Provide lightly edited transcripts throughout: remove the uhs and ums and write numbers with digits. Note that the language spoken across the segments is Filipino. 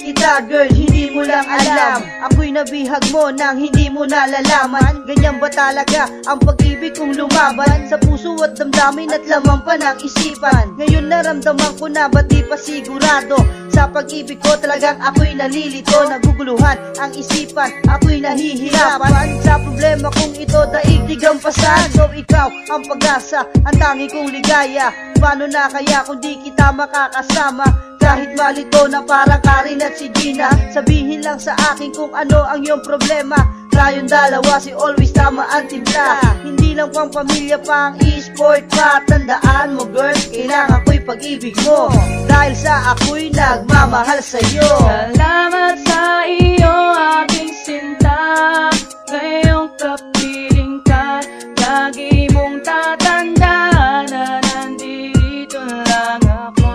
kita girl, hindi mo lang alam. Ako'y nabihag mo nang hindi mo nalalaman. Ganyan ba talaga ang pag-ibig kong lumaban? Sa puso at damdamin at laman pa ng isipan. Ngayon naramdaman ko na ba't di pa sigurado. Sa pag-ibig ko talagang ako'y nalilito. Naguguluhan ang isipan, ako'y nahihirapan. Sa problema kong ito daigdig ang pasan. So ikaw ang pag-asa, ang tangi kong ligaya. Paano na kaya kung di kita makakasama? Kahit malito na parang Karin at si Gina, sabihin lang sa akin kung ano ang iyong problema. Tayong dalawa si always tama ang timpla. Hindi lang pang pamilya pa ang e-sport pa. Tandaan mo girl, kailangan ko'y pag-ibig mo. Dahil sa ako'y nagmamahal sa'yo. Salamat sa iyo aking sinta. Ngayong kapiling ka, lagi mong tatandaan na nandito lang ako.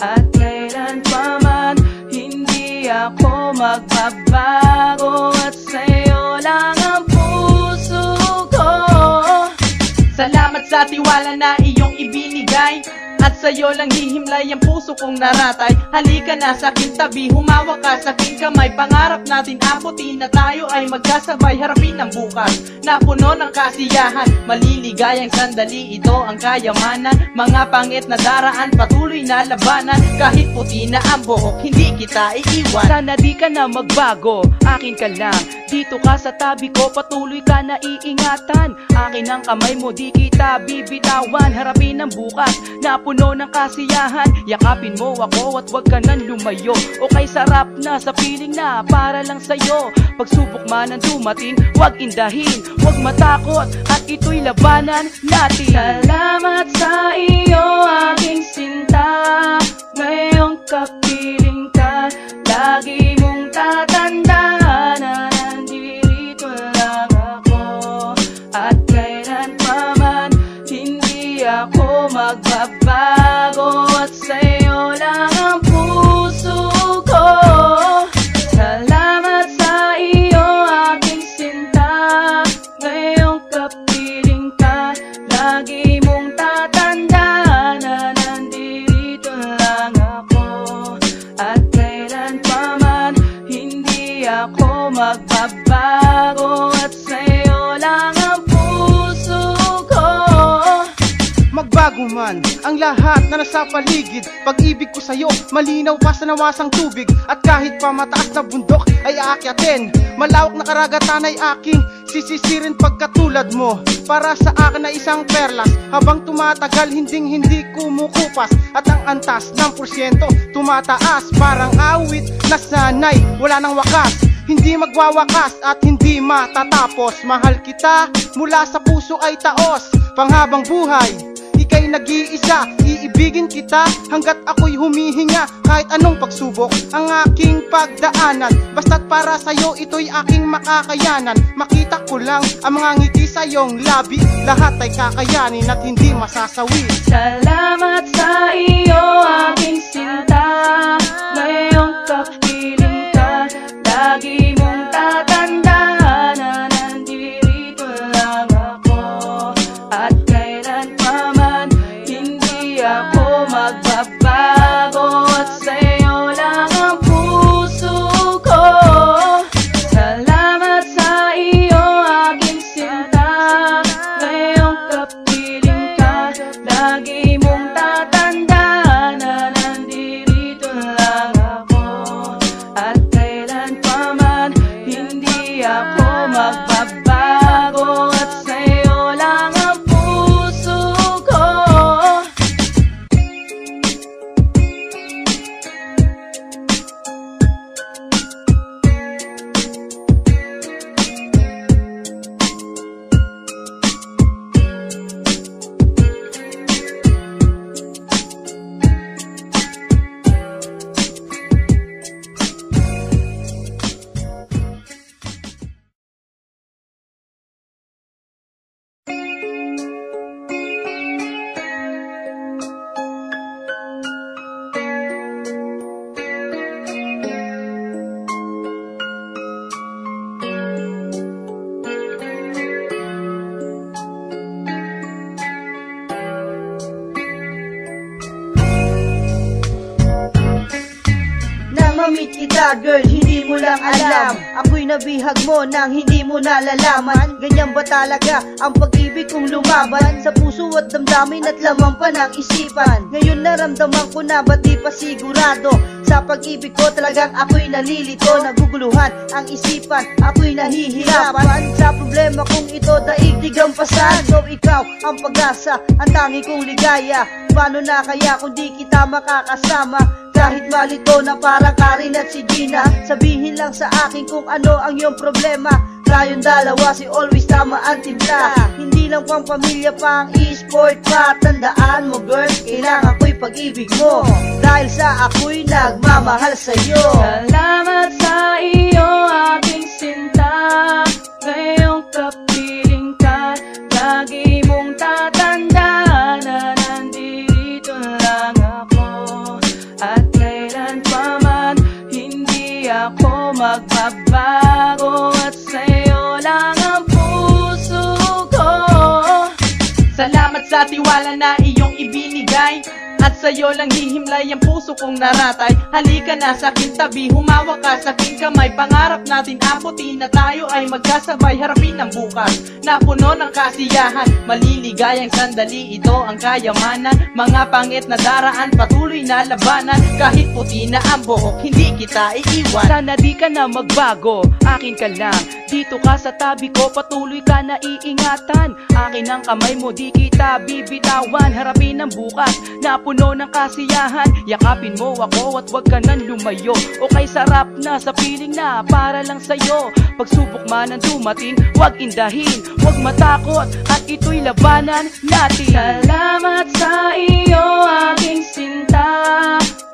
At kailan pa man hindi ako magbabago. At sa'yo lang ang puso ko. Salamat sa tiwala na iyong ibinigay. At sa'yo lang hihimlay ang puso kong naratay. Halika na sa aking tabi, humawak ka sa aking kamay. Pangarap natin abutin na tayo ay magkasabay. Harapin ang bukas na puno ng kasiyahan. Maliligayang sandali, ito ang kayamanan. Mga pangit na daraan, patuloy na labanan. Kahit puti na ang buhok, hindi kita iiwan. Sana di ka na magbago, akin ka lang. Dito ka sa tabi ko, patuloy ka na iingatan. Akin ang kamay mo, di kita bibitawan. Harapin ang bukas na puno ng kasiyahan. Yakapin mo ako at wag ka nang lumayo. Okay sarap na sa piling na para lang sa'yo. Pagsubok man ang dumating, wag indahin, wag matakot at ito'y labanan natin. Salamat sa iyo aking sinta. Ngayong kapiling ka, lagi mong tatandaan na nandito lang ako. At kailan pa man hindi ako magbabago. At sa'yo lang ang puso ko. Salamat sa iyo aking sinta. Ngayong kapiling ka, lagi mong tatandaan na nandito lang ako. At kailan pa man hindi ako magbabago. At sa'yo lang ang puso ko. Magbago man ang lahat na nasa paligid, pag-ibig ko sa'yo malinaw pa sa nawasang tubig. At kahit pa mataas na bundok ay aakyatin, malawak na karagatan ay aking sisisirin pagkatulad mo. Para sa akin na isang perlas, habang tumatagal hindi kumukupas. At ang antas ng porsyento tumataas, parang awit na sanay wala nang wakas. Hindi magwawakas at hindi matatapos. Mahal kita mula sa puso ay taos, panghabang buhay ika'y nag-iisa. Iibigin kita hanggat ako'y humihinga. Kahit anong pagsubok ang aking pagdaanan, basta't para sa'yo ito'y aking makakayanan. Makita ko lang ang mga ngiti sa iyong labi, lahat ay kakayanin at hindi masasawi. Salamat sa iyo aking sinta. Ngayong kapiling ka, lagi mong tatandaan na nandito lang ako. At kailan pa man hindi ako magbabago. At sa'yo lang ang puso ko. Salamat sa iyo aking sinta. Ngayong kapiling ka, lagi mong tatandaan na nandito lang ako. At kailan pa man hindi ako magbabago. At sa'yo lang ang puso kita girl, hindi mo lang alam. Ako'y nabihag mo nang hindi mo nalalaman. Ganyan ba talaga ang pag-ibig kong lumaban sa puso at damdamin at laman pa ng isipan. Ngayon naramdaman ko na ba't di pa sigurado sa pag-ibig ko, talagang ako'y nalilito. Naguguluhan ang isipan, ako'y nahihirapan sa problema kong ito, daigdig ang pasan. So ikaw ang pag-asa, ang tangi kong ligaya. Paano na kaya kung di kita makakasama? Kahit malito na parang Karin at si Gina, sabihin lang sa akin kung ano ang iyong problema. Tayong dalawa, si always tama ang timpla. Hindi lang pang pamilya pa ang e-sport pa. Tandaan mo girl, kailangan ko'y pag-ibig mo, dahil sa ako'y nagmamahal sa'yo. Salamat sa iyo aking sinta, ngayong kapiling ka. Lagi mong tatandaan na nandito lang ako, at kailan pa man hindi ako magbabago, at sa'yo lang ang puso ko. Salamat sa tiwala na iyong ibinigay, at sa'yo lang hihimlay ang puso kong naratay. Halika na sa aking tabi, humawak ka sa aking kamay. Pangarap natin abutin na tayo ay magkasabay, harapin ang bukas na puno ng kasiyahan. Maliligayang sandali, ito ang kayamanan. Mga pangit na daraan, patuloy na labanan. Kahit puti na ang buhok, hindi kita iiwan. Sana di ka na magbago, akin ka lang. Dito ka sa tabi ko, patuloy ka na iingatan. Akin ang kamay mo, di kita bibitawan. Harapin ang bukas na puno ng kasiyahan. Yakapin mo ako at wag ka nang lumayo. Okay, sarap na sa piling na para lang sa'yo. Pagsubok man ang dumating, wag indahin, wag matakot, at ito'y labanan natin. Salamat sa iyo aking sinta,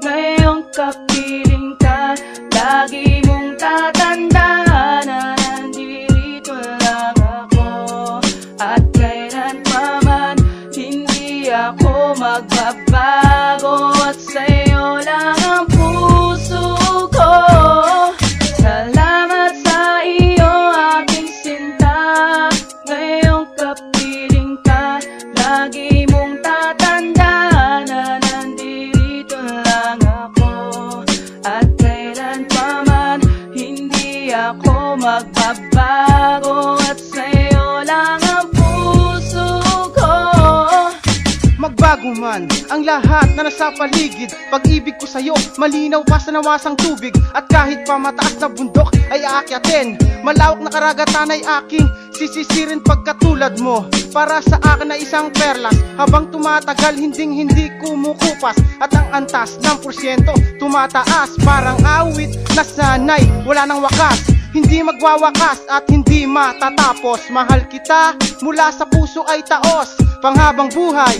ngayong kapiling ka. Lagi mong tatandaan na nandito lang ako, at kailan pa man hindi ako magbabago, at sa'yo lang ang puso ko. Salamat sa iyo aking sinta, ngayong kapiling ka. Lagi mong tatandaan na nandito lang ako, at kailan pa man hindi ako magbabago, at sa'yo lang ang puso ko. Magbago man ang lahat na nasa paligid, pag-ibig ko sa'yo malinaw pa sa nawasang tubig. At kahit pa mataas na bundok ay aakyatin, malawak na karagatan ay aking sisisirin pagkatulad mo. Para sa akin na isang perlas, habang tumatagal hindi kumukupas, at ang antas ng porsyento tumataas. Parang awit na sanay, wala nang wakas, hindi magwawakas at hindi matatapos. Mahal kita mula sa puso ay taos, panghabang buhay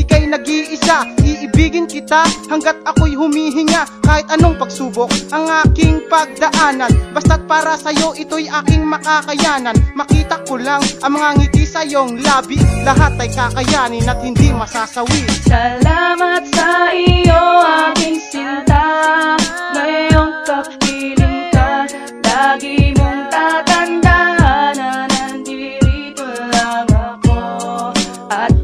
ika'y nag-iisa. Iibigin kita hanggat ako'y humihinga, kahit anong pagsubok ang aking pagdaanan. Basta't para sa'yo ito'y aking makakayanan. Makita ko lang ang mga ngiti sa iyong labi, lahat ay kakayanin at hindi masasawi. Salamat sa iyo aking sinta, ngayong kapiling ka. Lagi mong tatandaan na nandito lang ako, at